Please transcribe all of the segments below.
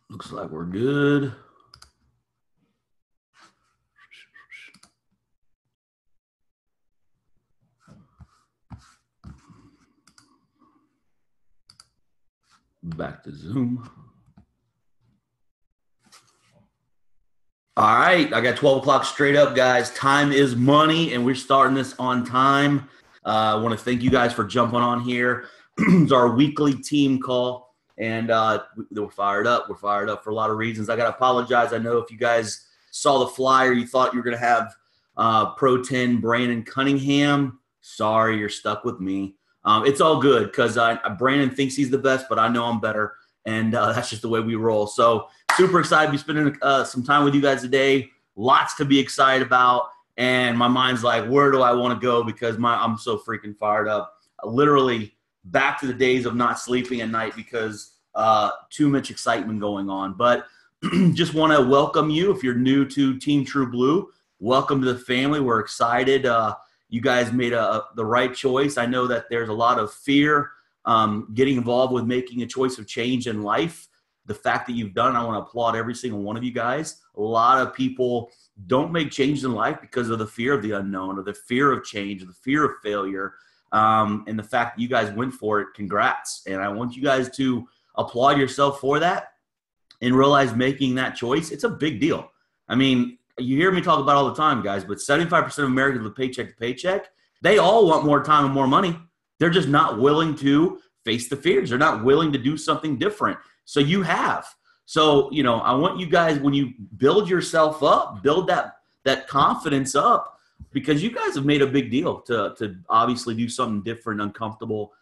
Looks like we're good. Back to Zoom. All right, I got 12 o'clock straight up, guys. Time is money, and we're starting this on time. I want to thank you guys for jumping on here. It's our weekly team call, and we're fired up. We're fired up for a lot of reasons. I got to apologize. I know if you guys saw the flyer, you thought you were going to have Pro 10 Brandon Cunningham. Sorry, you're stuck with me. It's all good because Brandon thinks he's the best, but I know I'm better, and that's just the way we roll. So super excited to be spending some time with you guys today. Lots to be excited about, and my mind's like, where do I want to go? Because I'm so freaking fired up. Literally back to the days of not sleeping at night because too much excitement going on. But just want to welcome you. If you're new to Team True Blue, welcome to the family. We're excited. You guys made the right choice. I know that there's a lot of fear getting involved with making a choice of change in life. The fact that you've done, I want to applaud every single one of you guys. A lot of people don't make changes in life because of the fear of the unknown or the fear of change or the fear of failure. And the fact that you guys went for it, congrats. And I want you guys to applaud yourself for that and realize making that choice, it's a big deal. I mean, you hear me talk about it all the time, guys, but 75% of Americans live paycheck to paycheck. They all want more time and more money. They're just not willing to face the fears. They're not willing to do something different. So you have. So, I want you guys, when you build yourself up, build that confidence up, because you guys have made a big deal to obviously do something different, uncomfortable.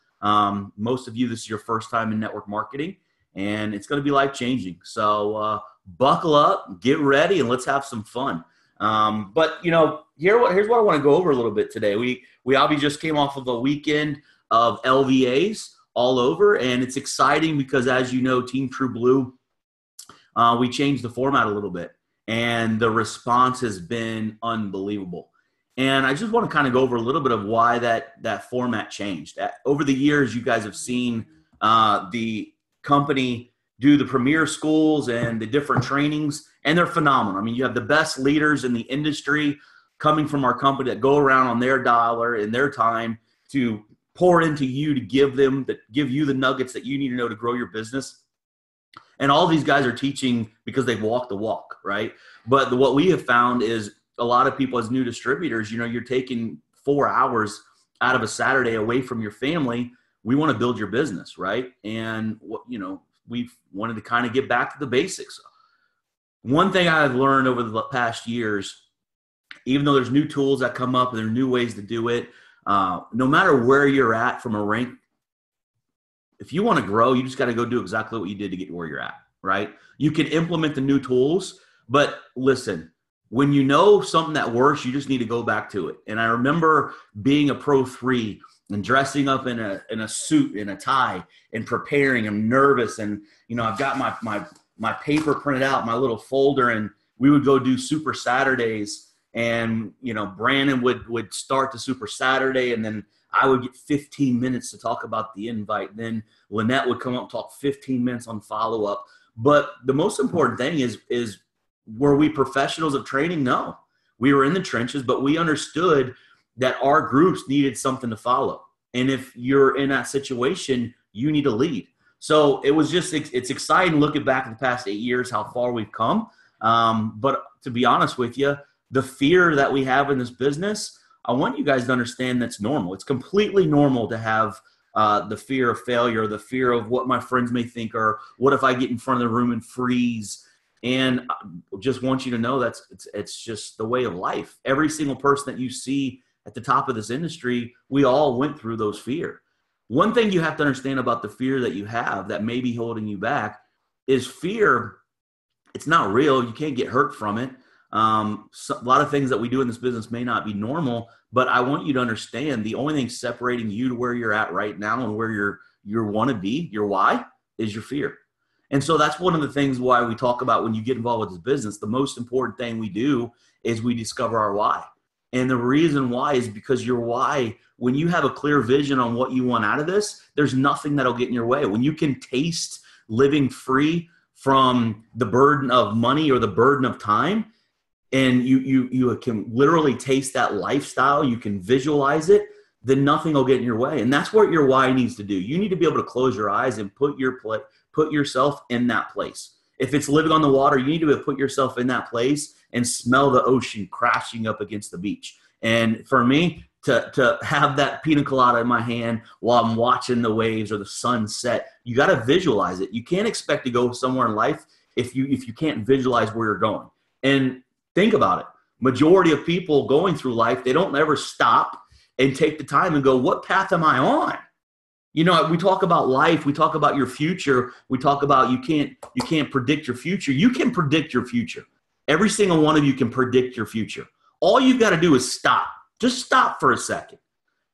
Most of you, this is your first time in network marketing, and it's going to be life-changing. So buckle up, get ready, and let's have some fun. But, here's what I want to go over a little bit today. We obviously just came off of a weekend of LVAs all over, and it's exciting because, as you know, Team True Blue, we changed the format a little bit, and the response has been unbelievable. And I just want to kind of go over a little bit of why that format changed. Over the years, you guys have seen the company do the premier schools and the different trainings, and they're phenomenal. I mean, you have the best leaders in the industry coming from our company that go around on their dollar and their time to pour into you, to give you the nuggets that you need to know to grow your business. And all these guys are teaching because they've walked the walk, right? But what we have found is a lot of people as new distributors, you're taking 4 hours out of a Saturday away from your family. We want to build your business, right? And we've wanted to kind of get back to the basics. One thing I've learned over the past years, even though there's new tools that come up and there are new ways to do it, no matter where you're at from a rank, if you want to grow, you just got to go do exactly what you did to get where you're at, right? You can implement the new tools, but listen, when you know something that works, you just need to go back to it. And I remember being a Pro 3 and dressing up in a suit, in a tie, and preparing. I'm nervous, and I've got my paper printed out, my little folder, and we would go do Super Saturdays. And Brandon would start the Super Saturday, and then I would get 15 minutes to talk about the invite. Then Lynette would come up and talk 15 minutes on follow-up. But the most important thing is were we professionals of training? No. We were in the trenches, but we understood that our groups needed something to follow. And if you're in that situation, you need to lead. So it's exciting looking back at the past 8 years, how far we've come. But to be honest with you, the fear that we have in this business, I want you guys to understand that's normal. It's completely normal to have the fear of failure, the fear of what my friends may think, or what if I get in front of the room and freeze. And I just want you to know it's just the way of life. Every single person that you see at the top of this industry, we all went through those fear. One thing you have to understand about the fear that you have that may be holding you back is fear. It's not real. You can't get hurt from it. A lot of things that we do in this business may not be normal, but I want you to understand the only thing separating you to where you're at right now and where you want to be, your why, is your fear. And so that's one of the things why we talk about when you get involved with this business, the most important thing we do is we discover our why. And the reason why is because your why, when you have a clear vision on what you want out of this, there's nothing that'll get in your way. When you can taste living free from the burden of money or the burden of time, and you can literally taste that lifestyle, you can visualize it, then nothing will get in your way. And that's what your why needs to do. You need to be able to close your eyes and put yourself in that place. If it's living on the water, you need to put yourself in that place and smell the ocean crashing up against the beach. And for me, to have that pina colada in my hand while I'm watching the waves or the sunset, you got to visualize it. You can't expect to go somewhere in life if you can't visualize where you're going. And think about it. Majority of people going through life, they don't ever stop and take the time and go, what path am I on? You know, we talk about life. We talk about your future. We talk about you can't predict your future. You can predict your future. Every single one of you can predict your future. All you've got to do is stop. Just stop for a second.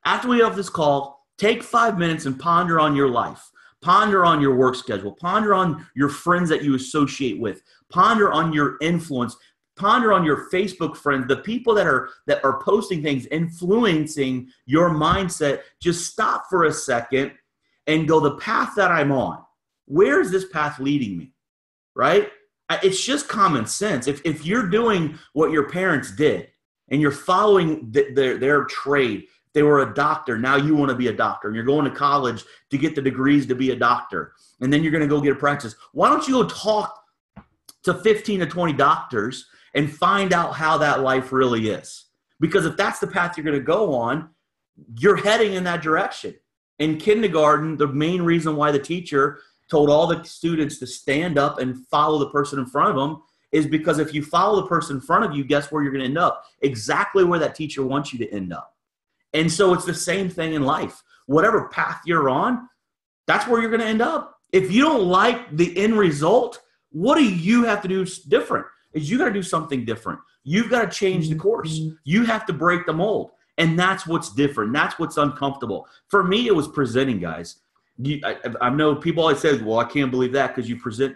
After we have this call, take 5 minutes and ponder on your life. Ponder on your work schedule. Ponder on your friends that you associate with. Ponder on your influence. Ponder on your Facebook friends, the people that are posting things, influencing your mindset. Just stop for a second and go, the path that I'm on, where is this path leading me, right? It's just common sense. If you're doing what your parents did and you're following their trade, they were a doctor, now you want to be a doctor, and you're going to college to get the degrees to be a doctor, and then you're going to go get a practice. Why don't you go talk to 15 to 20 doctors and find out how that life really is? Because if that's the path you're going to go on, you're heading in that direction. In kindergarten, the main reason why the teacher told all the students to stand up and follow the person in front of them is because if you follow the person in front of you, guess where you're going to end up? Exactly where that teacher wants you to end up. And so it's the same thing in life. Whatever path you're on, that's where you're going to end up. If you don't like the end result, what do you have to do different? Is you got to do something different. You've got to change the course. You have to break the mold. And that's what's different. That's what's uncomfortable. For me, it was presenting, guys. I know people always say, well, I can't believe that because you present,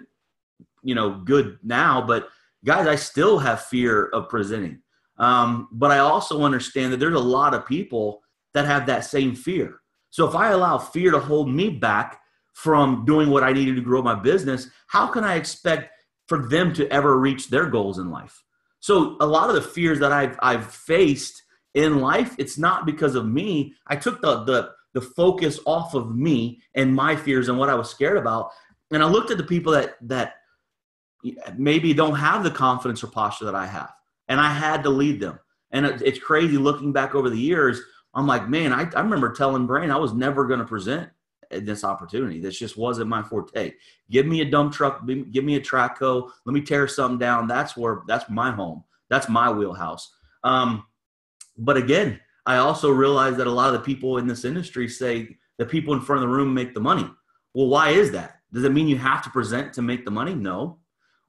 good now. But guys, I still have fear of presenting. But I also understand that there's a lot of people that have that same fear. So if I allow fear to hold me back from doing what I needed to grow my business, how can I expect for them to ever reach their goals in life? So a lot of the fears that I've faced in life, it's not because of me. I took the focus off of me and my fears and what I was scared about. And I looked at the people that maybe don't have the confidence or posture that I have. And I had to lead them. And it's crazy looking back over the years. I'm like, man, I remember telling Brain I was never going to present this opportunity. This just wasn't my forte. Give me a dump truck. Give me a Traco. Let me tear something down. That's my home. That's my wheelhouse. But again, I also realized that a lot of the people in this industry say the people in front of the room make the money. Well, why is that? Does it mean you have to present to make the money? No.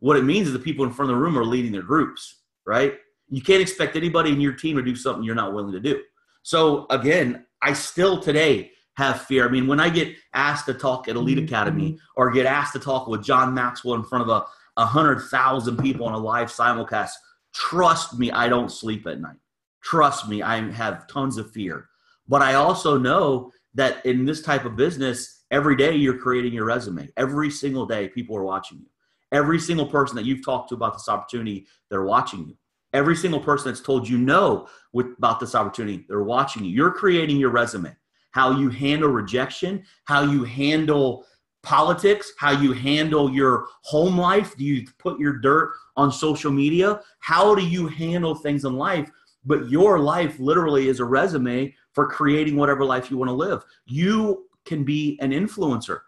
What it means is the people in front of the room are leading their groups, right? You can't expect anybody in your team to do something you're not willing to do. So again, I still today have fear. I mean, when I get asked to talk at Elite Academy or get asked to talk with John Maxwell in front of 100,000 people on a live simulcast, trust me, I don't sleep at night. Trust me, I have tons of fear. But I also know that in this type of business, every day you're creating your resume. Every single day, people are watching you. Every single person that you've talked to about this opportunity, they're watching you. Every single person that's told you no about this opportunity, they're watching you. You're creating your resume. How you handle rejection, how you handle politics, how you handle your home life. Do you put your dirt on social media? How do you handle things in life? But your life literally is a resume for creating whatever life you want to live. You can be an influencer.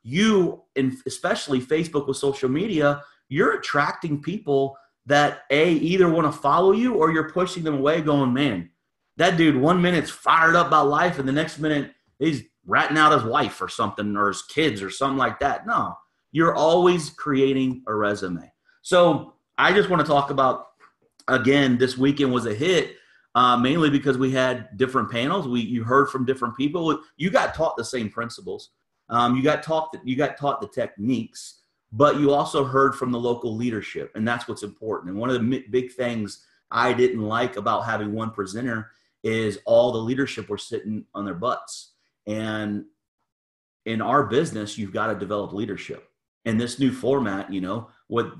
You, and especially Facebook with social media, you're attracting people that either want to follow you or you're pushing them away going, man, that dude 1 minute's fired up about life and the next minute he's ratting out his wife or something or his kids or something like that. No, you're always creating a resume. So I just want to talk about again, this weekend was a hit, mainly because we had different panels. You heard from different people. You got taught the same principles. You got taught the techniques, but you also heard from the local leadership, and that's what's important. And one of the big things I didn't like about having one presenter is all the leadership were sitting on their butts. And in our business, you've got to develop leadership. In this new format, what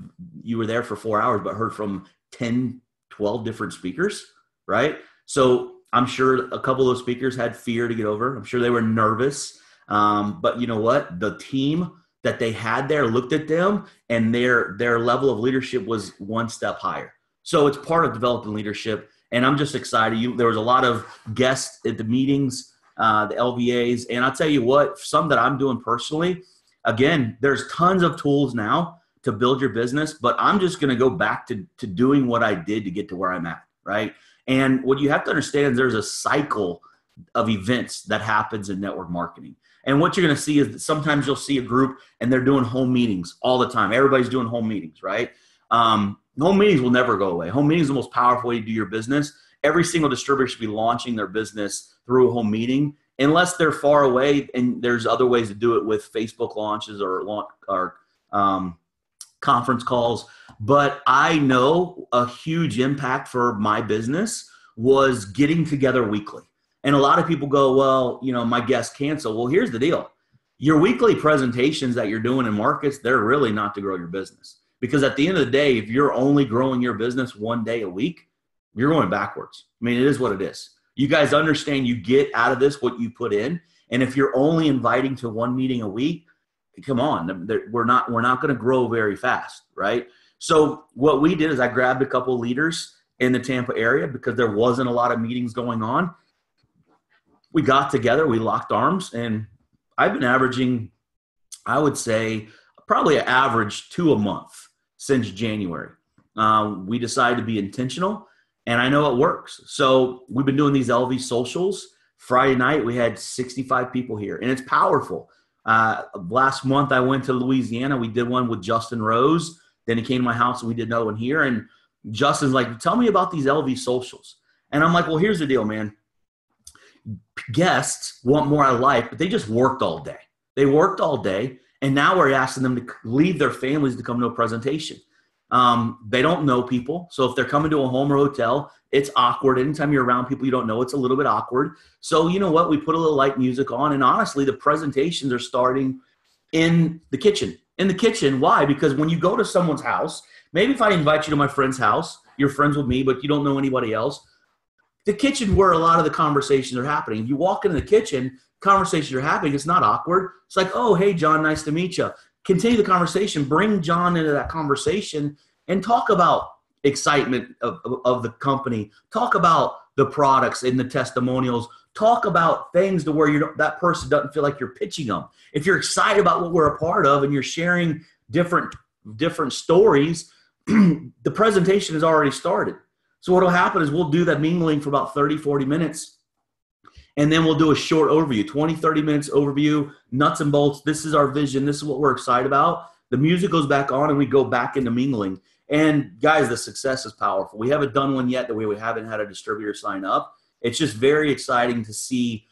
you were there for 4 hours, but heard from 10, 12 different speakers, right? So I'm sure a couple of those speakers had fear to get over. I'm sure they were nervous. But you know what? The team that they had there looked at them, and their level of leadership was one step higher. So it's part of developing leadership. And I'm just excited. There was a lot of guests at the meetings, the LVAs. And I'll tell you what, some that I'm doing personally, again, there's tons of tools now to build your business, but I'm just going to go back to doing what I did to get to where I'm at, right? And what you have to understand is there's a cycle of events that happens in network marketing. And what you're going to see is that sometimes you'll see a group and they're doing home meetings all the time. Everybody's doing home meetings, right? Home meetings will never go away. Home meetings is the most powerful way to do your business. Every single distributor should be launching their business through a home meeting, unless they're far away, and there's other ways to do it with Facebook launches or conference calls. But I know a huge impact for my business was getting together weekly. And a lot of people go, well, my guests cancel. Well, here's the deal. Your weekly presentations that you're doing in markets, they're really not to grow your business. Because at the end of the day, if you're only growing your business one day a week, you're going backwards. I mean, it is what it is. You guys understand you get out of this what you put in. And if you're only inviting to one meeting a week, come on, we're not going to grow very fast, right? So what we did is I grabbed a couple of leaders in the Tampa area because there wasn't a lot of meetings going on. We got together, we locked arms, and I've been averaging, I would say, probably an average 2 a month since January. We decided to be intentional, and I know it works. So we've been doing these LV socials. Friday night, we had 65 people here, and it's powerful. Last month, I went to Louisiana. We did one with Justin Rose. Then he came to my house, and we did another one here. And Justin's like, tell me about these LV socials. And I'm like, well, here's the deal, man. Guests want more out of life, but they just worked all day. They worked all day, and now we're asking them to leave their families to come to a presentation. They don't know people. So if they're coming to a home or hotel, it's awkward. Anytime you're around people you don't know, it's a little bit awkward. So you know what? We put a little light music on, and honestly, the presentations are starting in the kitchen. In the kitchen, why? Because when you go to someone's house, maybe if I invite you to my friend's house, you're friends with me, but you don't know anybody else, the kitchen where a lot of the conversations are happening. If you walk into the kitchen, conversations are happening. It's not awkward. It's like, oh, hey, John, nice to meet you. Continue the conversation. Bring John into that conversation and talk about excitement of the company. Talk about the products and the testimonials. Talk about things to where that person doesn't feel like you're pitching them. If you're excited about what we're a part of and you're sharing different stories, the presentation has already started. So what will happen is we'll do that mingling for about 30, 40 minutes. And then we'll do a short overview, 20, 30 minutes overview, nuts and bolts. This is our vision. This is what we're excited about. The music goes back on and we go back into mingling. And guys, the success is powerful. We haven't done one yet that we haven't had a distributor sign up. It's just very exciting to see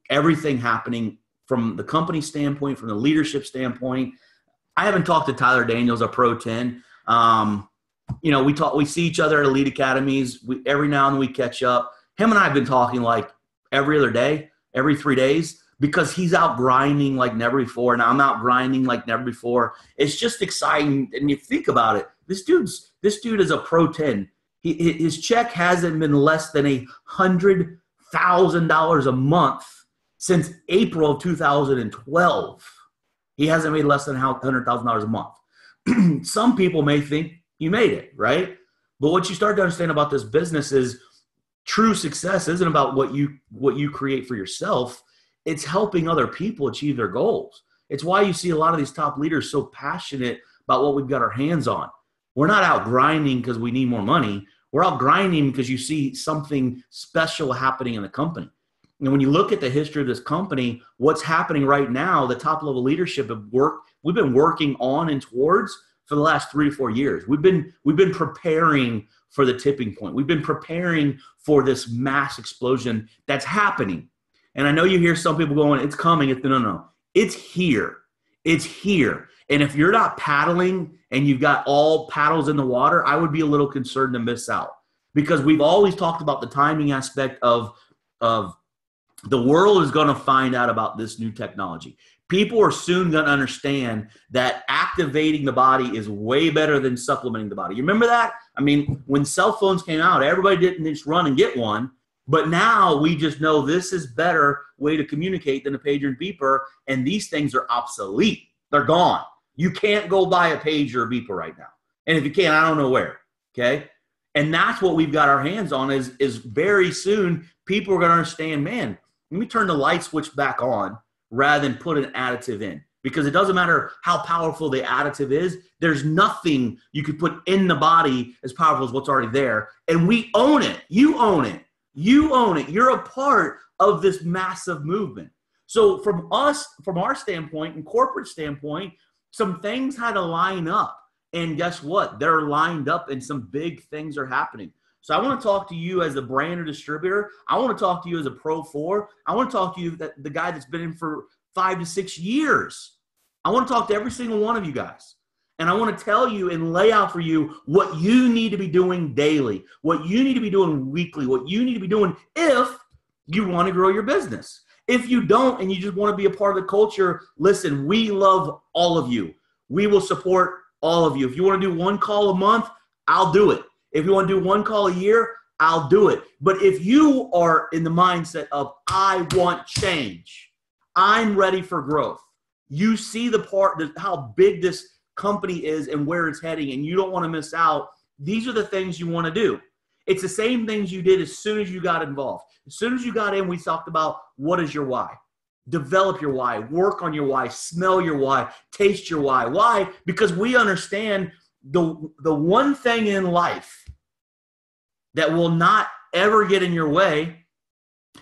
everything happening from the company standpoint, from the leadership standpoint. I haven't talked to Tyler Daniels, our Pro 10. We see each other at Elite Academies. Every now and then we catch up. Him and I have been talking like every other day, every 3 days, because he's out grinding like never before, and I'm out grinding like never before. It's just exciting, and you think about it. This dude is a Pro 10. His check hasn't been less than $100,000 a month since April of 2012. He hasn't made less than $100,000 a month. Some people may think you made it, right? But what you start to understand about this business is true success isn't about what you create for yourself. It's helping other people achieve their goals. It's why you see a lot of these top leaders so passionate about what we've got our hands on. We're not out grinding because we need more money. We're out grinding because you see something special happening in the company. And when you look at the history of this company, what's happening right now, the top level leadership we've been working on and towards for for the last 3 or 4 years. We've been preparing for the tipping point. We've been preparing for this mass explosion that's happening. And I know you hear some people going, it's coming. No. It's here. It's here. And if you're not paddling and you've got all paddles in the water, I would be a little concerned to miss out, because we've always talked about the timing aspect of the world is going to find out about this new technology. People are soon going to understand that activating the body is way better than supplementing the body. You remember that? I mean, when cell phones came out, everybody didn't just run and get one. But now we just know this is better way to communicate than a pager and beeper, and these things are obsolete. They're gone. You can't go buy a pager or beeper right now. And if you can, I don't know where, okay? And that's what we've got our hands on is very soon people are going to understand, man, let me turn the light switch back on rather than put an additive in. Because it doesn't matter how powerful the additive is, there's nothing you could put in the body as powerful as what's already there. And we own it. You own it. You own it. You're a part of this massive movement. So from our standpoint and corporate standpoint, some things had to line up. And guess what? They're lined up and some big things are happening. So I want to talk to you as a brand or distributor. I want to talk to you as a Pro 4. I want to talk to you, the guy that's been in for 5 to 6 years. I want to talk to every single one of you guys. And I want to tell you and lay out for you what you need to be doing daily, what you need to be doing weekly, what you need to be doing if you want to grow your business. If you don't and you just want to be a part of the culture, listen, we love all of you. We will support all of you. If you want to do 1 call a month, I'll do it. If you want to do 1 call a year, I'll do it. But if you are in the mindset of, I want change, I'm ready for growth, you see how big this company is and where it's heading, and you don't want to miss out, these are the things you want to do. It's the same things you did as soon as you got involved. As soon as you got in, we talked about what is your why. Develop your why. Work on your why. Smell your why. Taste your why. Why? Because we understand the one thing in life that will not ever get in your way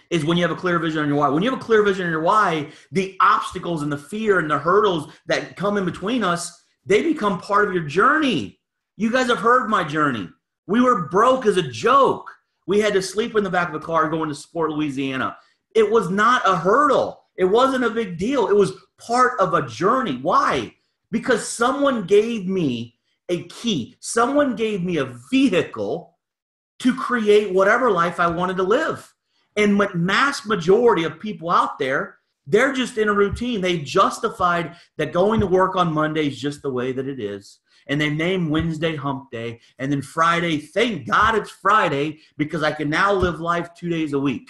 is when you have a clear vision on your why. When you have a clear vision on your why, the obstacles and the fear and the hurdles that come in between us, they become part of your journey. You guys have heard my journey. We were broke as a joke. We had to sleep in the back of a car going to Sport, Louisiana. It was not a hurdle. It wasn't a big deal. It was part of a journey. Why? Because someone gave me a key. Someone gave me a vehicle to create whatever life I wanted to live. And the mass majority of people out there, they're just in a routine. They justified that going to work on Monday is just the way that it is. And they named Wednesday hump day. And then Friday, thank God it's Friday because I can now live life 2 days a week.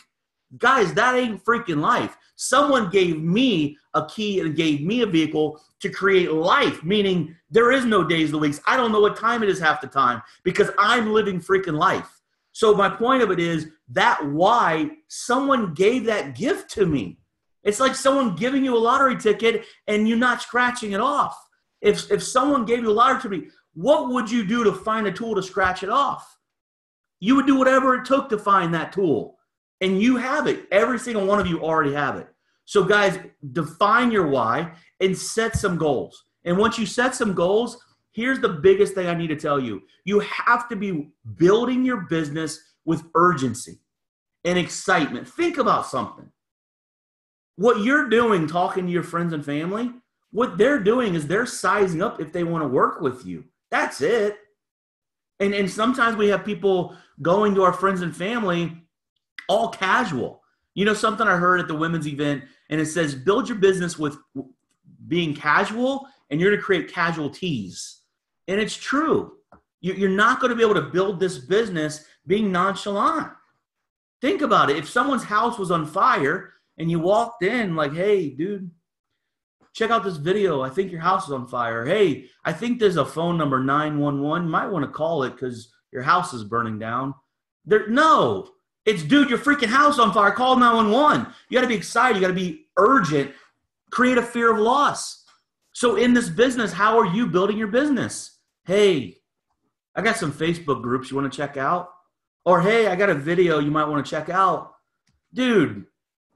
Guys, that ain't freaking life. Someone gave me a key and gave me a vehicle to create life, meaning there is no days of the week. I don't know what time it is half the time because I'm living freaking life. So my point of it is that why someone gave that gift to me. It's like someone giving you a lottery ticket and you not scratching it off. If someone gave you a lottery ticket, what would you do to find a tool to scratch it off? You would do whatever it took to find that tool. And you have it. Every single one of you already have it. So guys, define your why and set some goals. And once you set some goals, here's the biggest thing I need to tell you. You have to be building your business with urgency and excitement. Think about something. What you're doing, talking to your friends and family, what they're doing is they're sizing up if they want to work with you. That's it. And sometimes we have people going to our friends and family all casual. You know, something I heard at the women's event, and it says, build your business with being casual, and you're going to create casualties. And it's true. You're not going to be able to build this business being nonchalant. Think about it. If someone's house was on fire and you walked in like, hey, dude, check out this video. I think your house is on fire. Hey, I think there's a phone number 911. You might want to call it because your house is burning down. No. It's, dude, your freaking house on fire. Call 911. You got to be excited. You got to be urgent. Create a fear of loss. So in this business, how are you building your business? Hey, I got some Facebook groups you want to check out. Or, hey, I got a video you might want to check out. Dude,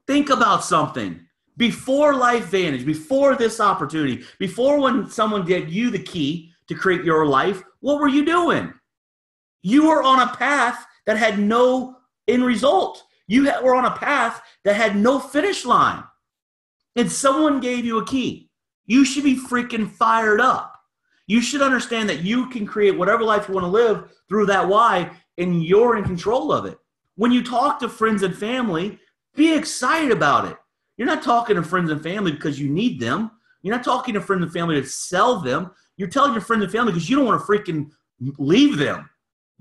think about something. Before LifeVantage, before this opportunity, before when someone gave you the key to create your life, what were you doing? You were on a path that had no end result. Were on a path that had no finish line. And someone gave you a key. You should be freaking fired up. You should understand that you can create whatever life you want to live through that why, and you're in control of it. When you talk to friends and family, be excited about it. You're not talking to friends and family because you need them. You're not talking to friends and family to sell them. You're telling your friends and family because you don't want to freaking leave them.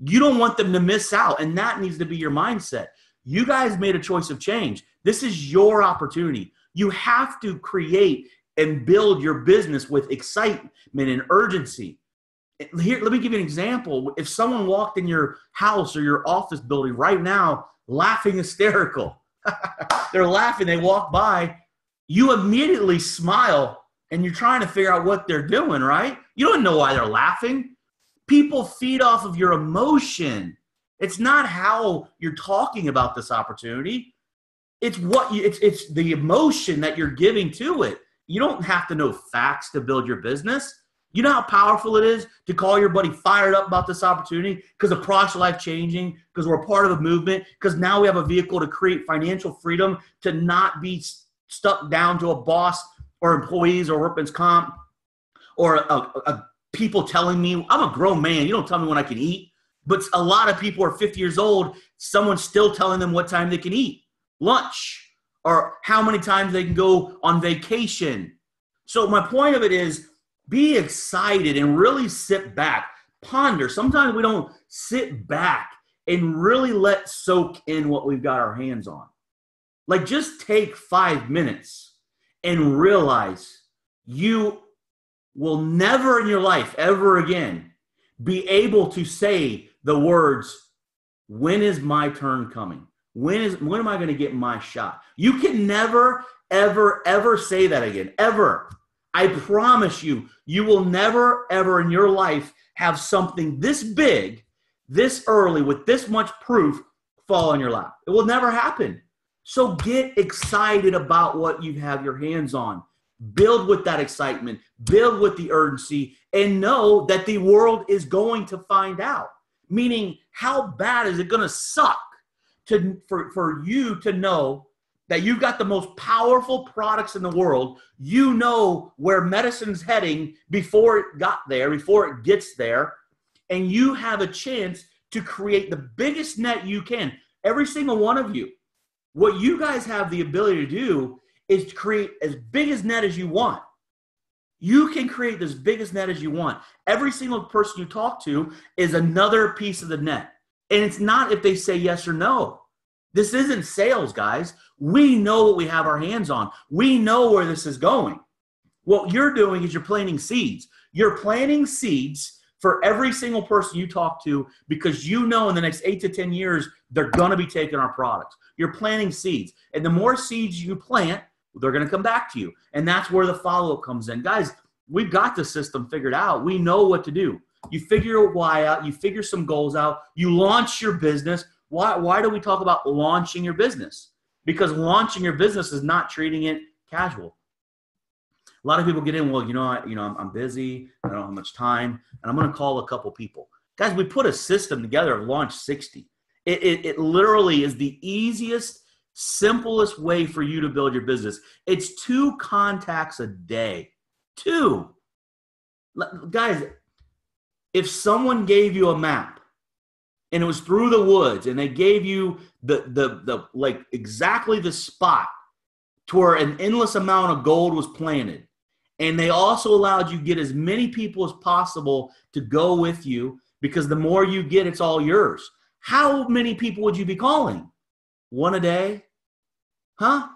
You don't want them to miss out, and that needs to be your mindset. You guys made a choice of change. This is your opportunity. You have to create and build your business with excitement and urgency. Here, let me give you an example. If someone walked in your house or your office building right now laughing hysterical, they're laughing, they walk by, you immediately smile and you're trying to figure out what they're doing, right? You don't know why they're laughing. People feed off of your emotion. It's not how you're talking about this opportunity. It's it's the emotion that you're giving to it. You don't have to know facts to build your business. You know how powerful it is to call your buddy fired up about this opportunity because the product's life changing, because we're a part of a movement, because now we have a vehicle to create financial freedom, to not be stuck down to a boss or employees or workman's comp or a people telling me, I'm a grown man, you don't tell me when I can eat. But a lot of people are 50 years old, someone's still telling them what time they can eat lunch or how many times they can go on vacation. So my point of it is, be excited and really sit back, ponder. Sometimes we don't sit back and really let soak in what we've got our hands on. Like, just take 5 minutes and realize you will never in your life ever again be able to say the words, when is my turn coming? When am I going to get my shot? You can never, ever, ever say that again, ever. I promise you, you will never, ever in your life have something this big, this early, with this much proof fall in your lap. It will never happen. So get excited about what you have your hands on. Build with that excitement. Build with the urgency. And know that the world is going to find out. Meaning, how bad is it going to suck for you to know that you've got the most powerful products in the world. You know where medicine's heading before it got there, before it gets there, and you have a chance to create the biggest net you can. Every single one of you. What you guys have the ability to do is to create as big as net as you want. You can create as big as net as you want. Every single person you talk to is another piece of the net. And it's not if they say yes or no. This isn't sales, guys. We know what we have our hands on. We know where this is going. What you're doing is you're planting seeds. You're planting seeds for every single person you talk to because you know in the next 8 to 10 years, they're going to be taking our products. You're planting seeds. And the more seeds you plant, they're going to come back to you. And that's where the follow-up comes in. Guys, we've got the system figured out. We know what to do. You figure your why out. You figure some goals out. You launch your business. Why do we talk about launching your business? Because launching your business is not treating it casual. A lot of people get in, well, I'm busy. I don't have much time. And I'm going to call a couple people. Guys, we put a system together of Launch 60. It literally is the easiest, simplest way for you to build your business. It's 2 contacts a day. 2. Guys, if someone gave you a map and it was through the woods and they gave you the like exactly the spot to where an endless amount of gold was planted, and they also allowed you to get as many people as possible to go with you, because the more you get, it's all yours. How many people would you be calling? 1 a day? Huh?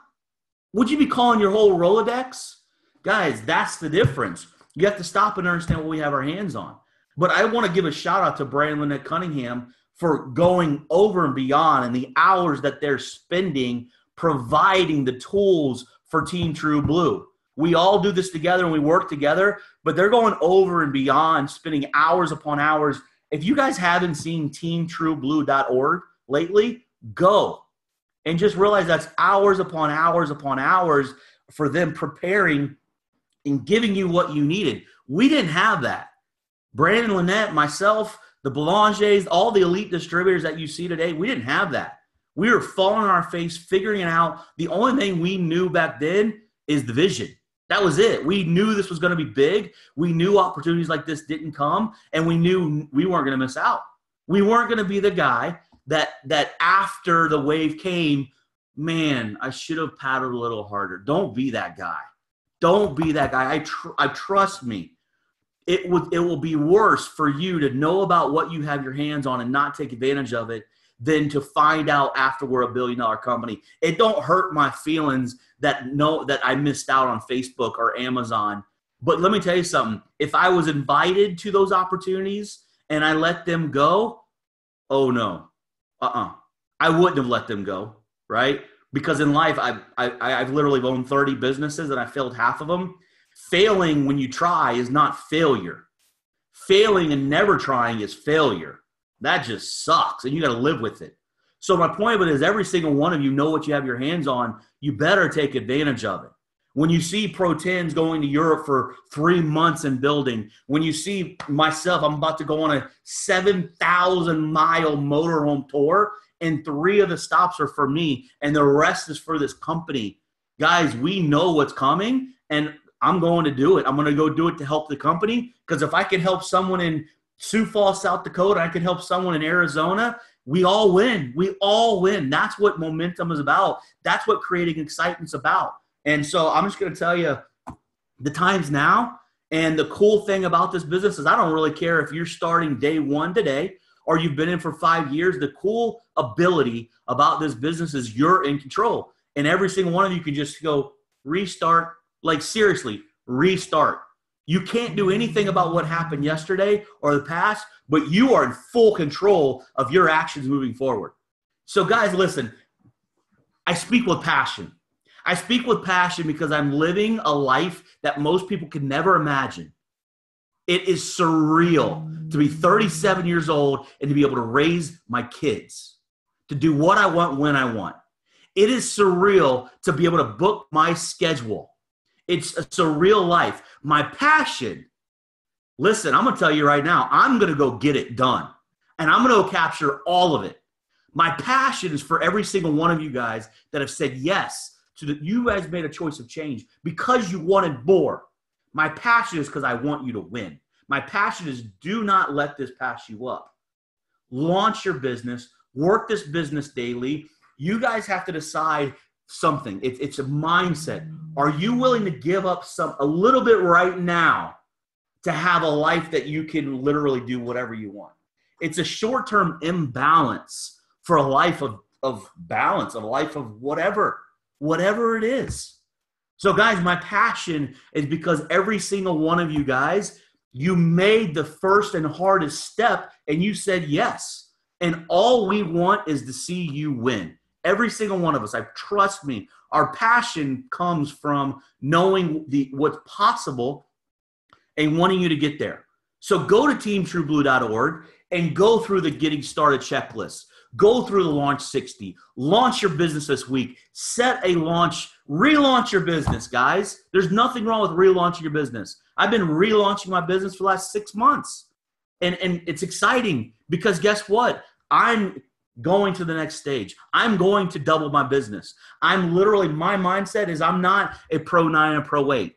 Would you be calling your whole Rolodex? Guys, that's the difference. You have to stop and understand what we have our hands on. But I want to give a shout out to Brad and Lynette Cunningham for going over and beyond, and the hours that they're spending providing the tools for Team True Blue. We all do this together and we work together, but they're going over and beyond, spending hours upon hours. If you guys haven't seen teamtrueblue.org lately, go and just realize that's hours upon hours upon hours for them preparing and giving you what you needed. We didn't have that. Brandon Lynette, myself, the Boulangers, all the elite distributors that you see today, we didn't have that. We were falling on our face, figuring it out. The only thing we knew back then is the vision. That was it. We knew this was going to be big. We knew opportunities like this didn't come, and we knew we weren't going to miss out. We weren't going to be the guy that after the wave came, man, I should have paddled a little harder. Don't be that guy. Don't be that guy. I trust me. It will be worse for you to know about what you have your hands on and not take advantage of it than to find out after we're $1 billion company. It don't hurt my feelings that I missed out on Facebook or Amazon. But let me tell you something. If I was invited to those opportunities and I let them go, oh no, I wouldn't have let them go, right? Because in life, I've literally owned 30 businesses and I failed half of them. Failing when you try is not failure. Failing and never trying is failure. That just sucks, and you got to live with it. So my point of it is every single one of you know what you have your hands on. You better take advantage of it. When you see Pro-10s going to Europe for 3 months and building, when you see myself, I'm about to go on a 7,000-mile motorhome tour, and 3 of the stops are for me, and the rest is for this company. Guys, we know what's coming, and I'm going to do it. I'm going to go do it to help the company, because if I can help someone in Sioux Falls, South Dakota, I can help someone in Arizona, we all win. We all win. That's what momentum is about. That's what creating excitement's about. And so I'm just going to tell you, the time's now. And the cool thing about this business is I don't really care if you're starting day one today or you've been in for 5 years. The cool ability about this business is you're in control. And every single one of you can just go restart. Like seriously, restart. You can't do anything about what happened yesterday or the past, but you are in full control of your actions moving forward. So guys, listen, I speak with passion. I speak with passion because I'm living a life that most people can never imagine. It is surreal to be 37 years old and to be able to raise my kids, to do what I want when I want. It is surreal to be able to book my schedule. It's a surreal life. My passion, listen, I'm going to tell you right now, I'm going to go get it done. And I'm going to capture all of it. My passion is for every single one of you guys that have said yes to that. You guys made a choice of change because you wanted more. My passion is because I want you to win. My passion is do not let this pass you up. Launch your business. Work this business daily. You guys have to decide something. It's a mindset. Are you willing to give up a little bit right now to have a life that you can literally do whatever you want? It's a short-term imbalance for a life of balance, a life of whatever it is. So guys, my passion is because every single one of you guys, you made the first and hardest step and you said yes. And all we want is to see you win. Every single one of us, trust me, our passion comes from knowing what's possible and wanting you to get there. So go to teamtrueblue.org and go through the getting started checklist. Go through the Launch 60. Launch your business this week. Set a launch. Relaunch your business, guys. There's nothing wrong with relaunching your business. I've been relaunching my business for the last 6 months. And it's exciting because guess what? I'm going to the next stage. I'm going to double my business. My mindset is I'm not a Pro 9 and a Pro 8.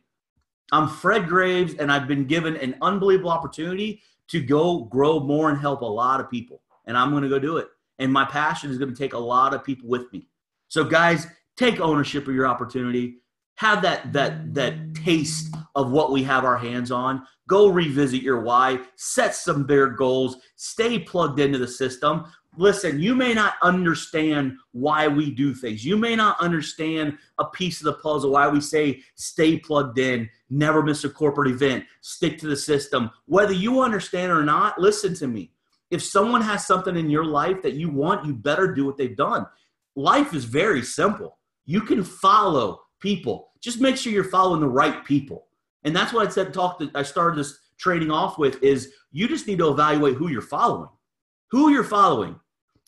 I'm Fred Graves, and I've been given an unbelievable opportunity to go grow more and help a lot of people. And I'm going to go do it. And my passion is going to take a lot of people with me. So guys, take ownership of your opportunity. Have that taste of what we have our hands on. Go revisit your why. Set some bigger goals. Stay plugged into the system. Listen, you may not understand why we do things. You may not understand a piece of the puzzle, why we say stay plugged in, never miss a corporate event, stick to the system. Whether you understand or not, listen to me. If someone has something in your life that you want, you better do what they've done. Life is very simple. You can follow people. Just make sure you're following the right people. And that's what I started this training off with is you just need to evaluate who you're following. Who you're following.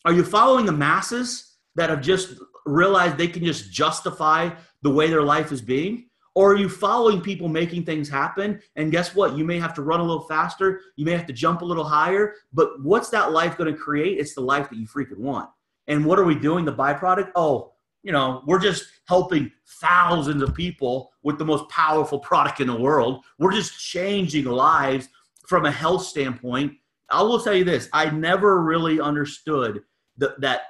Are you following the masses that have just realized they can just justify the way their life is being? Or are you following people making things happen? And guess what? You may have to run a little faster. You may have to jump a little higher. But what's that life going to create? It's the life that you freaking want. And what are we doing? The byproduct? Oh, we're just helping thousands of people with the most powerful product in the world. We're just changing lives from a health standpoint. I will tell you this. I never really understood that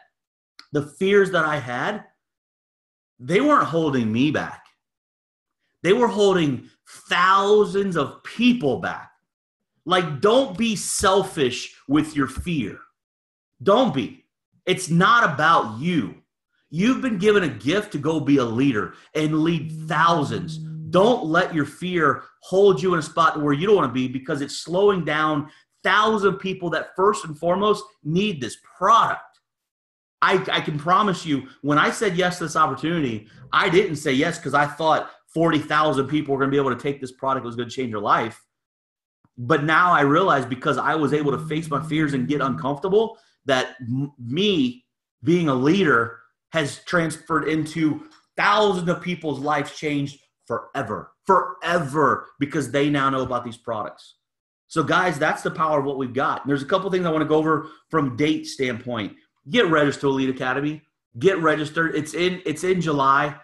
the fears that I had, they weren't holding me back. They were holding thousands of people back. Like, don't be selfish with your fear. Don't be. It's not about you. You've been given a gift to go be a leader and lead thousands. Don't let your fear hold you in a spot where you don't want to be, because it's slowing down thousands of people that first and foremost need this product. I can promise you, when I said yes to this opportunity, I didn't say yes because I thought 40,000 people were going to be able to take this product. It was going to change their life. But now I realize, because I was able to face my fears and get uncomfortable, that me being a leader has transferred into thousands of people's lives changed forever, because they now know about these products. So guys, that's the power of what we've got. And there's a couple things I want to go over from date standpoint. Get registered to Elite Academy. Get registered. It's in July,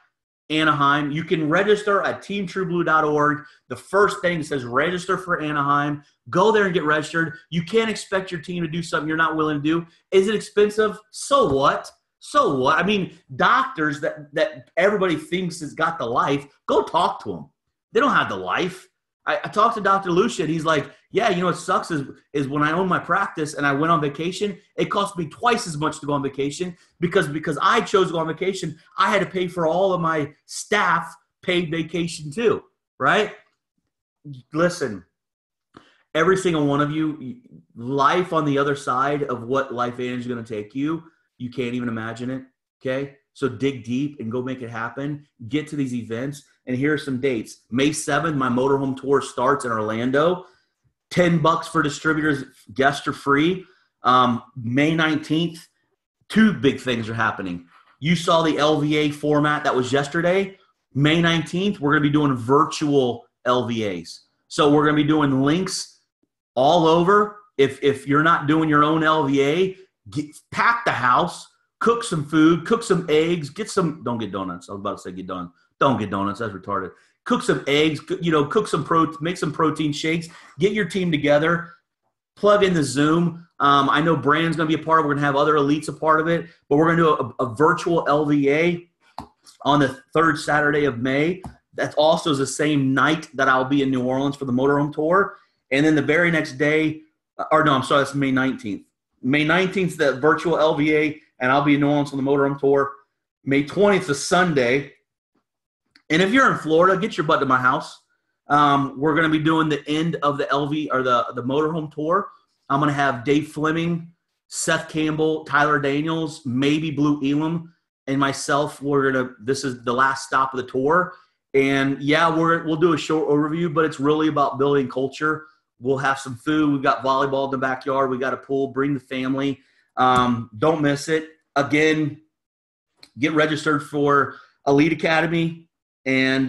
Anaheim. You can register at teamtrueblue.org. The first thing says register for Anaheim. Go there and get registered. You can't expect your team to do something you're not willing to do. Is it expensive? So what? So what? I mean, doctors that everybody thinks has got the life, go talk to them. They don't have the life. I talked to Dr. Lucia, and he's like, yeah, what sucks is when I own my practice and I went on vacation, it cost me twice as much to go on vacation because I chose to go on vacation. I had to pay for all of my staff paid vacation too, right? Listen, every single one of you, life on the other side of what LifeVantage is going to take you, you can't even imagine it, okay? So dig deep and go make it happen. Get to these events. And here are some dates. May 7th, my motorhome tour starts in Orlando. $10 for distributors. Guests are free. May 19th, two big things are happening. You saw the LVA format that was yesterday. May 19th, we're going to be doing virtual LVAs. So we're going to be doing links all over. If you're not doing your own LVA, pack the house, cook some food, cook some eggs, don't get donuts. I was about to say don't get donuts. That's retarded. Cook some eggs, cook some make some protein shakes, get your team together, plug in the Zoom. I know Brandon's going to be a part of it. We're going to have other elites a part of it, but we're going to do a virtual LVA on the third Saturday of May. That also is the same night that I'll be in New Orleans for the motorhome tour. And then the very next day, that's May 19th. May 19th is the virtual LVA, and I'll be in New Orleans on the motorhome tour. May 20th is Sunday. And if you're in Florida, get your butt to my house. We're going to be doing the end of the LV or the motorhome tour. I'm going to have Dave Fleming, Seth Campbell, Tyler Daniels, maybe Blue Elam, and myself. This is the last stop of the tour. And yeah, we'll do a short overview, but it's really about building culture. We'll have some food. We've got volleyball in the backyard. We got a pool. Bring the family. Don't miss it. Again, get registered for Elite Academy. And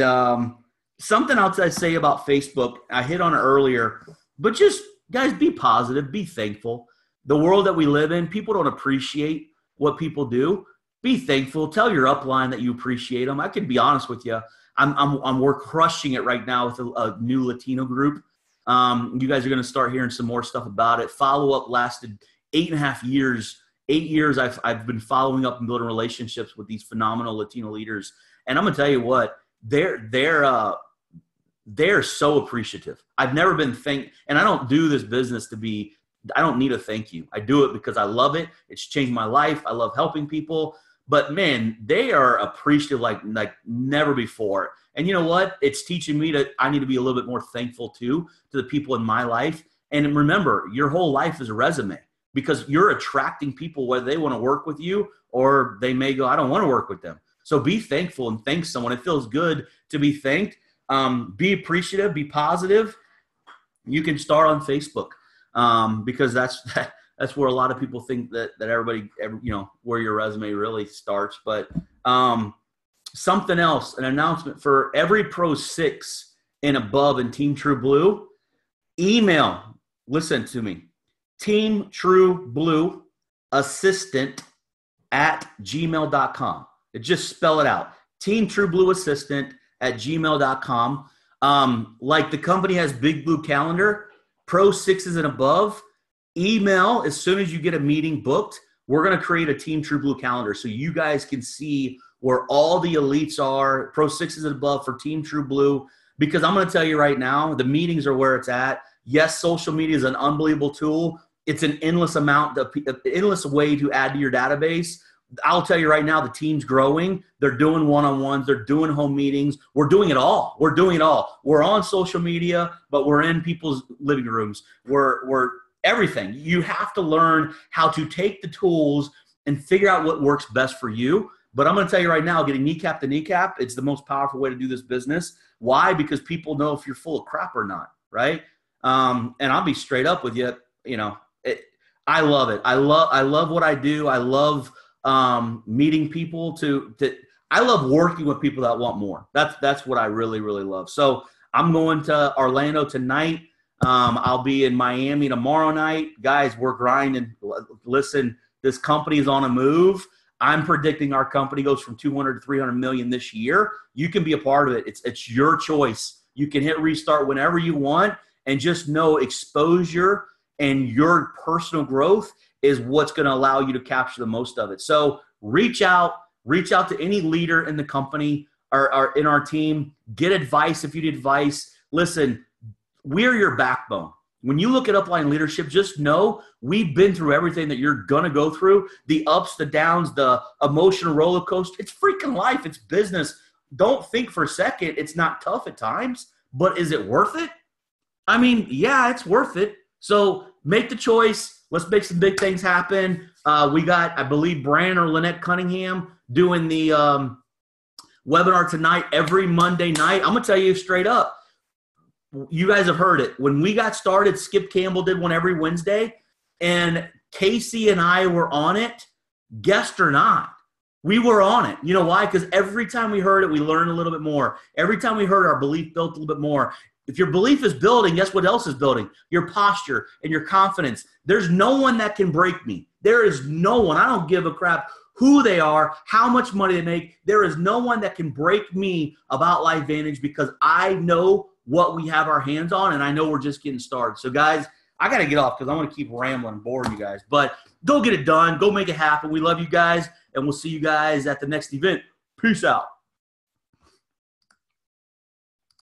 something else I say about Facebook, I hit on it earlier, but just, guys, be positive, be thankful. The world that we live in, people don't appreciate what people do. Be thankful. Tell your upline that you appreciate them. I can be honest with you. We're crushing it right now with a new Latino group. You guys are going to start hearing some more stuff about it. Follow-up lasted 8.5 years. 8 years I've been following up and building relationships with these phenomenal Latino leaders. And I'm going to tell you what, they're so appreciative. I've never been and I don't do this business I don't need a thank you. I do it because I love it. It's changed my life. I love helping people. But man, they are appreciative like never before. And you know what? It's teaching me I need to be a little bit more thankful too, to the people in my life. And remember, your whole life is a resume, because you're attracting people whether they want to work with you or they may go, I don't want to work with them. So be thankful and thank someone. It feels good to be thanked. Be appreciative, be positive. You can start on Facebook because that's where a lot of people think that everybody, where your resume really starts. But something else, an announcement for every Pro 6 and above in Team True Blue. Email, listen to me, Team True Blue Assistant at gmail.com. Just spell it out. Team True Blue Assistant at gmail.com. Like the company has Big Blue Calendar, Pro 6s and above, email as soon as you get a meeting booked. We're going to create a Team True Blue calendar so you guys can see where all the elites are, Pro 6s and above for Team True Blue. Because I'm going to tell you right now, the meetings are where it's at. Yes, social media is an unbelievable tool. It's an endless endless way to add to your database. I'll tell you right now, the team's growing. They're doing one-on-ones. They're doing home meetings. We're doing it all. We're doing it all. We're on social media, but we're in people's living rooms. We're everything. You have to learn how to take the tools and figure out what works best for you. But I'm going to tell you right now, getting kneecap to kneecap, it's the most powerful way to do this business. Why? Because people know if you're full of crap or not, right? And I'll be straight up with you. I love it. I love what I do. I love meeting people I love working with people that want more. That's what I really, really love. So I'm going to Orlando tonight. I'll be in Miami tomorrow night. Guys, we're grinding. Listen, this company is on a move. I'm predicting our company goes from 200 to 300 million this year. You can be a part of it. It's your choice. You can hit restart whenever you want, and just know exposure and your personal growth is what's going to allow you to capture the most of it. So reach out to any leader in the company or in our team. Get advice if you need advice. Listen, we're your backbone. When you look at Upline Leadership, just know we've been through everything that you're going to go through, the ups, the downs, the emotional roller coaster. It's freaking life. It's business. Don't think for a second it's not tough at times, but is it worth it? I mean, yeah, it's worth it. So make the choice. Let's make some big things happen. We got, I believe, Brand or Lynette Cunningham doing the webinar tonight every Monday night. I'm going to tell you straight up. You guys have heard it. When we got started, Skip Campbell did one every Wednesday, and Casey and I were on it, guest or not. We were on it. You know why? Because every time we heard it, we learned a little bit more. Every time we heard our belief built a little bit more. If your belief is building, guess what else is building? Your posture and your confidence. There's no one that can break me. There is no one. I don't give a crap who they are, how much money they make. There is no one that can break me about LifeVantage because I know what we have our hands on, and I know we're just getting started. So, guys, I got to get off because I want to keep rambling and boring you guys. But go get it done. Go make it happen. We love you guys, and we'll see you guys at the next event. Peace out.